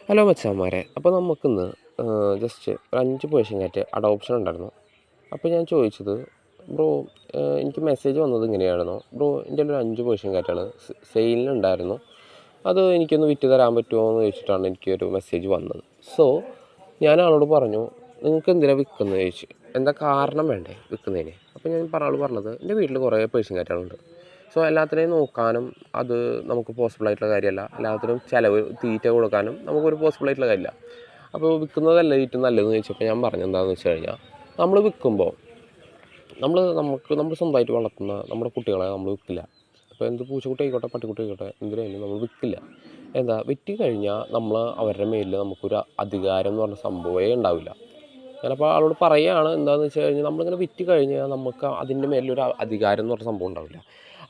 Hello മച്ചാന്മാരെ, അപ്പോൾ നമുക്കിന്ന് just ഒരു 5 പേഴ്സൺ കാറ്റ് അഡോപ്ഷൻ ഉണ്ടായിരുന്നു. അപ്പോൾ ഞാൻ ചോദിച്ചത്, ബ്രോ എനിക്ക് മെസ്സേജ് വന്നത് ഇങ്ങനെയായിരുന്നു, ബ്രോ എൻ്റെ ഒരു 5 പേഴ്സൺ കാറ്റാണ് സെയിലിനുണ്ടായിരുന്നു, അത് എനിക്കൊന്ന് വിറ്റ് തരാൻ പറ്റുമോ എന്ന് ചോദിച്ചിട്ടാണ് എനിക്കൊരു മെസ്സേജ് വന്നത്. സോ ഞാൻ ആളോട് പറഞ്ഞു, നിങ്ങൾക്ക് എന്തിനാണ് വിൽക്കുന്നത് ചോദിച്ചു. എന്താ കാരണം വേണ്ടേ വിൽക്കുന്നതിന്? അപ്പോൾ ഞാൻ പറഞ്ഞത്, എൻ്റെ വീട്ടിൽ കുറേ പേഴ്സൺ കാറ്റുകളുണ്ട്. സോ എല്ലാത്തിനെയും നോക്കാനും അത് നമുക്ക് പോസിബിളായിട്ടുള്ള കാര്യമല്ല. എല്ലാത്തിനും ചിലവ് തീറ്റ കൊടുക്കാനും നമുക്കൊരു പോസിബിളായിട്ടുള്ള കാര്യമില്ല. അപ്പോൾ വിൽക്കുന്നതല്ല ഏറ്റവും നല്ലതെന്ന് ചോദിച്ചപ്പോൾ ഞാൻ പറഞ്ഞെന്താണെന്ന് വെച്ച് കഴിഞ്ഞാൽ, നമ്മൾ വിൽക്കുമ്പോൾ നമ്മൾ സ്വന്തമായിട്ട് വളർത്തുന്ന നമ്മുടെ കുട്ടികളെ നമ്മൾ വിൽക്കില്ല. അപ്പോൾ എന്ത് പൂച്ചക്കുട്ടി ആയിക്കോട്ടെ പട്ടിക്കുട്ടി ആയിക്കോട്ടെ എന്തിനായാലും നമ്മൾ വിൽക്കില്ല. വിറ്റ് കഴിഞ്ഞാൽ നമ്മൾ അവരുടെ മേലിൽ നമുക്കൊരു അധികാരം എന്ന് പറഞ്ഞ സംഭവമേ ഉണ്ടാവില്ല. ഞാനപ്പോൾ ആളോട് പറയുകയാണ് എന്താണെന്ന് വെച്ച് കഴിഞ്ഞാൽ, നമ്മളിങ്ങനെ വിറ്റ് കഴിഞ്ഞാൽ നമുക്ക് അതിൻ്റെ മേലൊരു അധികാരം എന്ന് പറഞ്ഞ സംഭവം ഉണ്ടാവില്ല.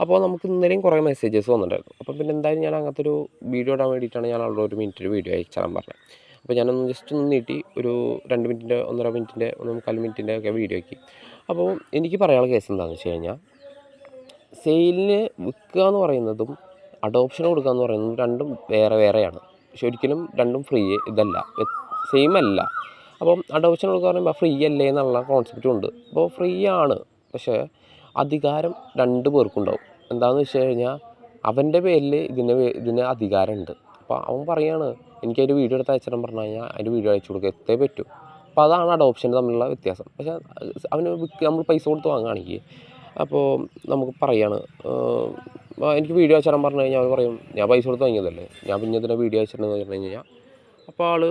അപ്പോൾ നമുക്ക് ഇന്നലെയും കുറേ മെസ്സേജസ് വന്നിട്ടുണ്ടായിരുന്നു. അപ്പോൾ പിന്നെ എന്തായാലും ഞാൻ അങ്ങനത്തെ ഒരു വീഡിയോ ഇടാൻ വേണ്ടിയിട്ടാണ് ഞാൻ ആളോട് ഒരു മിനിറ്റ് വീഡിയോ അയച്ചു തരാൻ പറഞ്ഞത്. അപ്പോൾ ഞാനൊന്ന് ജസ്റ്റ് ഒന്ന് നീട്ടി ഒരു 2 മിനിറ്റിൻ്റെ 1.5 മിനിറ്റിൻ്റെ 1.25 മിനിറ്റിൻ്റെ ഒക്കെ വീഡിയോ ആക്കി. അപ്പോൾ എനിക്ക് പറയാനുള്ള കേസ് എന്താണെന്ന് വെച്ച് കഴിഞ്ഞാൽ, സെയിലിന് വിൽക്കുക എന്ന് പറയുന്നതും അഡോപ്ഷൻ കൊടുക്കുക എന്ന് പറയുന്നതും രണ്ടും വേറെ വേറെയാണ്. പക്ഷെ ഒരിക്കലും രണ്ടും ഫ്രീ ഇതല്ല, സെയിം അല്ല. അപ്പം അഡോപ്ഷൻ കൊടുക്കുക പറയുമ്പോൾ ഫ്രീ അല്ലേ എന്നുള്ള കോൺസെപ്റ്റും ഉണ്ട്. അപ്പോൾ ഫ്രീ ആണ്, പക്ഷേ അധികാരം 2 പേർക്കുണ്ടാവും. എന്താണെന്ന് വെച്ച് കഴിഞ്ഞാൽ, അവൻ്റെ പേരിൽ ഇതിന് അധികാരമുണ്ട്. അപ്പോൾ അവൻ പറയാണ്, എനിക്കതിൻ്റെ വീഡിയോ എടുത്ത് അയച്ചിടാൻ പറഞ്ഞു കഴിഞ്ഞാൽ അതിൻ്റെ വീഡിയോ അയച്ചു കൊടുക്കുക എത്തേ പറ്റൂ. അപ്പോൾ അതാണ് അഡോപ്ഷൻ്റെ തമ്മിലുള്ള വ്യത്യാസം. പക്ഷേ അവന് നമ്മൾ പൈസ കൊടുത്ത് വാങ്ങുകയാണെങ്കിൽ അപ്പോൾ നമുക്ക് പറയാണ്, എനിക്ക് വീഡിയോ അയച്ചു തരാൻ പറഞ്ഞു കഴിഞ്ഞാൽ അവർ പറയും, ഞാൻ പൈസ കൊടുത്ത് വാങ്ങിയതല്ലേ, ഞാൻ പിന്നെ ഇതിൻ്റെ വീഡിയോ അയച്ചിട്ടുണ്ടെന്ന് പറഞ്ഞു കഴിഞ്ഞാൽ അപ്പോൾ ആൾ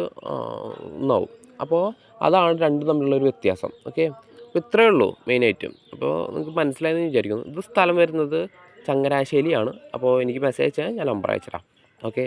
ഒന്നാവും. അപ്പോൾ അതാണ് രണ്ടും തമ്മിലുള്ളൊരു വ്യത്യാസം. ഓക്കെ, അപ്പോൾ ഇത്രയേ ഉള്ളൂ മെയിനായിട്ടും. അപ്പോൾ നിങ്ങൾക്ക് മനസ്സിലായെന്ന് വിചാരിക്കുന്നു. ഇത് സ്ഥലം വരുന്നത് ചങ്ങനാശ്ശേരിയാണ്. അപ്പോൾ എനിക്ക് മെസ്സേജ് അയച്ചാൽ ഞാൻ നമ്പർ അയച്ചുതരാം. ഓക്കെ.